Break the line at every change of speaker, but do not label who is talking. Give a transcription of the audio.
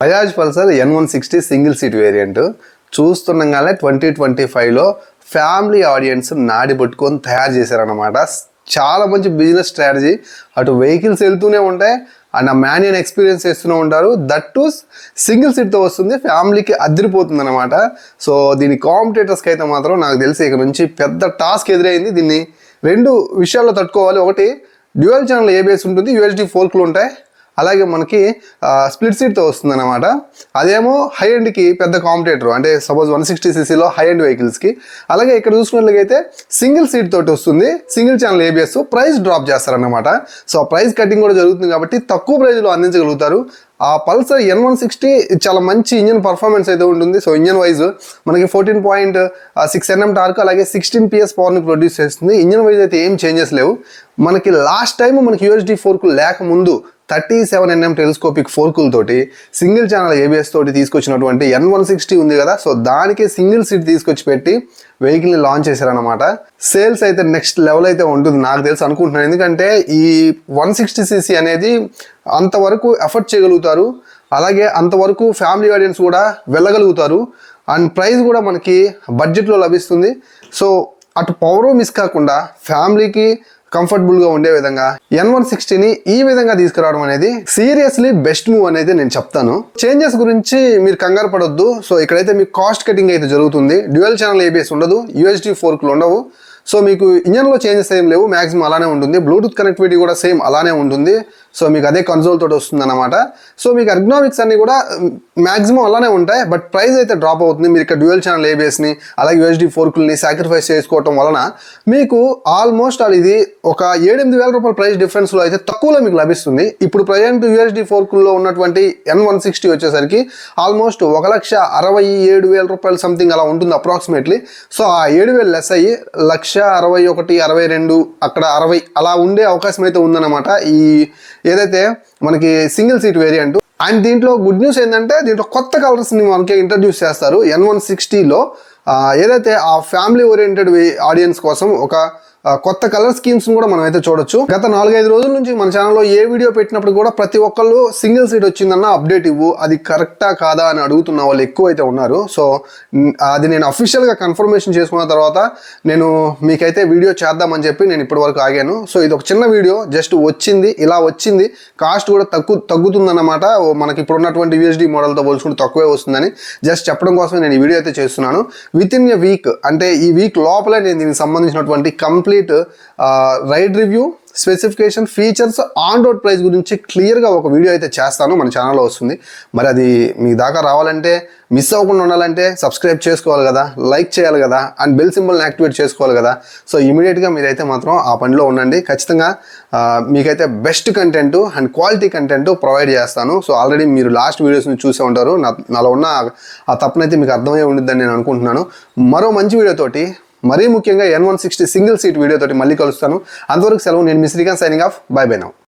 Bajaj Pulsar N160 single seat variant చూస్తుండగానే 2025లో family audience నాడి పట్టుకొని తయారు చేశారనమాట. చాలా మంచి బిజినెస్ స్ట్రాటజీ. అటు వెహికల్స్ వెళ్తూనే ఉంటాయి అండ్ ఆ మాన్యువల్ ఎక్స్పీరియన్స్ చేస్తూనే ఉంటారు. దట్ టు సింగిల్ సీట్తో వస్తుంది, ఫ్యామిలీకి అదిరిపోతుంది అనమాట. సో దీని కాంపిటేటర్స్కి అయితే మాత్రం నాకు తెలిసి ఇక్కడ నుంచి పెద్ద టాస్క్ ఎదురైంది. దీన్ని రెండు విషయాల్లో తట్టుకోవాలి. ఒకటి డ్యూయల్ ఛానల్ ABS ఉంటుంది, UHD ఫోర్క్లు ఉంటాయి, అలాగే మనకి స్ప్లిట్ సీట్తో వస్తుంది అనమాట. అదేమో హై ఎండ్కి పెద్ద కాంపిటేటర్, అంటే సపోజ్ 160cc హై ఎండ్ వెహికల్స్కి. అలాగే ఇక్కడ చూసుకున్నట్లయితే సింగిల్ సీట్ తోటి వస్తుంది, single channel ABS, price drop చేస్తారనమాట. సో ఆ ప్రైస్ కటింగ్ కూడా జరుగుతుంది కాబట్టి తక్కువ ప్రైస్లో అందించగలుగుతారు. ఆ పల్సర్ N160 చాలా మంచి ఇంజన్ పర్ఫార్మెన్స్ అయితే ఉంటుంది. సో ఇంజన్ వైజ్ మనకి 14.6 Nm టార్క్, అలాగే 16 PS పవర్ని ప్రొడ్యూస్ చేస్తుంది. ఇంజన్ వైజ్ అయితే ఏం చేంజెస్ లేవు. మనకి లాస్ట్ టైం మనకి UHD ఫోర్క్ లేకముందు 37 Nm టెలిస్కోపిక్ ఫోర్కులతోటి సింగిల్ ఛానల్ ABS తోటి తీసుకొచ్చినటువంటి N160 ఉంది కదా, సో దానికి సింగిల్ సీట్ తీసుకొచ్చి పెట్టి వెహికల్ని లాంచ్ చేశారనమాట. సేల్స్ అయితే నెక్స్ట్ లెవెల్ అయితే ఉంటుంది నాకు తెలిసి అనుకుంటున్నాను. ఎందుకంటే ఈ 160cc అనేది అంతవరకు ఎఫర్ట్ చేయగలుగుతారు, అలాగే అంతవరకు ఫ్యామిలీ ఆడియన్స్ కూడా వెళ్ళగలుగుతారు, అండ్ ప్రైస్ కూడా మనకి బడ్జెట్లో లభిస్తుంది. సో అటు పవర్ మిస్ కాకుండా ఫ్యామిలీకి కంఫర్టబుల్గా ఉండే విధంగా N160ని ఈ విధంగా తీసుకురావడం అనేది సీరియస్లీ బెస్ట్ మూవ్ అనేది నేను చెప్తాను. చేంజెస్ గురించి మీరు కంగారు పడొద్దు. సో ఇక్కడైతే మీకు కాస్ట్ కటింగ్ అయితే జరుగుతుంది. డ్యూయల్ ఛానల్ ABS ఉండదు, UHD ఫోర్క్లు ఉండవు. సో మీకు ఇంజన్లో చేంజెస్ ఏం లేవు, మ్యాక్సిమం అలానే ఉంటుంది. బ్లూటూత్ కనెక్టివిటీ కూడా సేమ్ అలానే ఉంటుంది. సో మీకు అదే కన్సోల్ తోటి వస్తుంది అనమాట. సో మీకు ఎర్గనామిక్స్ అన్ని కూడా మ్యాక్సిమం అలానే ఉంటాయి, బట్ ప్రైస్ అయితే డ్రాప్ అవుతుంది. మీరు ఇక్కడ డ్యూయల్ ఛానల్ ABSని అలాగే UHD ఫోర్కుల్ని సాక్రిఫైస్ చేసుకోవటం వలన మీకు ఆల్మోస్ట్ ఇది ఒక 7-8 వేల రూపాయల ప్రైస్ డిఫరెన్స్లో అయితే తక్కువలో మీకు లభిస్తుంది. ఇప్పుడు ప్రజెంట్ UHD ఫోర్కుల్లో ఉన్నటువంటి N160 వచ్చేసరికి ఆల్మోస్ట్ 1,67,000 రూపాయలు సంథింగ్ అలా ఉంటుంది అప్రాక్సిమేట్లీ. సో ఆ 7,000 లెస్ అయ్యి 1,61,000, 62, అక్కడ 60 అలా ఉండే అవకాశం అయితే ఉందన్నమాట ఈ ఏదైతే మనకి సింగిల్ సీట్ వేరియంట్. అండ్ దీంట్లో గుడ్ న్యూస్ ఏంటంటే దీంట్లో కొత్త కలర్స్ని మనకి ఇంట్రడ్యూస్ చేస్తారు. N160లో ఏదైతే ఆ ఫ్యామిలీ ఓరియంటెడ్ ఆడియన్స్ కోసం ఒక కొత్త కలర్ స్కీమ్స్ కూడా మనం అయితే చూడొచ్చు. గత 4-5 రోజుల నుంచి మన ఛానల్లో ఏ వీడియో పెట్టినప్పుడు కూడా ప్రతి ఒక్కళ్ళు సింగిల్ సీట్ వచ్చిందన్న అప్డేట్ ఇవ్వు, అది కరెక్టా కాదా అని అడుగుతున్న వాళ్ళు ఎక్కువ అయితే ఉన్నారు. సో అది నేను అఫీషియల్గా కన్ఫర్మేషన్ చేసుకున్న తర్వాత నేను మీకైతే వీడియో చేద్దామని చెప్పి నేను ఇప్పటి వరకు ఆగాను. సో ఇది ఒక చిన్న వీడియో, జస్ట్ వచ్చింది, ఇలా వచ్చింది, కాస్ట్ కూడా తగ్గుతుందన్నమాట. మనకి ఇప్పుడు ఉన్నటువంటి UHD మోడల్తో పోల్చుకుంటే తక్కువే వస్తుందని జస్ట్ చెప్పడం కోసమే నేను ఈ వీడియో అయితే చేస్తున్నాను. విత్ ఇన్ ఎ వీక్, అంటే ఈ వీక్ లోపలే నేను దీనికి సంబంధించినటువంటి complete ride review, specification, features, on road price గురించి క్లియర్గా ఒక వీడియో అయితే చేస్తాను, మన ఛానల్లో వస్తుంది. మరి అది మీ దాకా రావాలంటే, మిస్ అవ్వకుండా ఉండాలంటే సబ్స్క్రైబ్ చేసుకోవాలి కదా, లైక్ చేయాలి కదా, అండ్ బెల్ సింబల్ని యాక్టివేట్ చేసుకోవాలి కదా. సో ఇమీడియట్గా మీరైతే మాత్రం ఆ పనిలో ఉండండి. ఖచ్చితంగా మీకైతే best content and quality content provide చేస్తాను. సో ఆల్రెడీ మీరు లాస్ట్ వీడియోస్ని చూసే ఉంటారు. నాలో ఉన్న ఆ తప్పునైతే మీకు అర్థమయ్యే ఉండిద్దని నేను అనుకుంటున్నాను. మరో మంచి వీడియోతోటి, మరీ ముఖ్యంగా N160 సింగిల్ సీట్ వీడియోతోటి మళ్ళీ కలుస్తాను. అంతవరకు సెలవు. నేను మీ Srikanth, signing off. Bye bye now.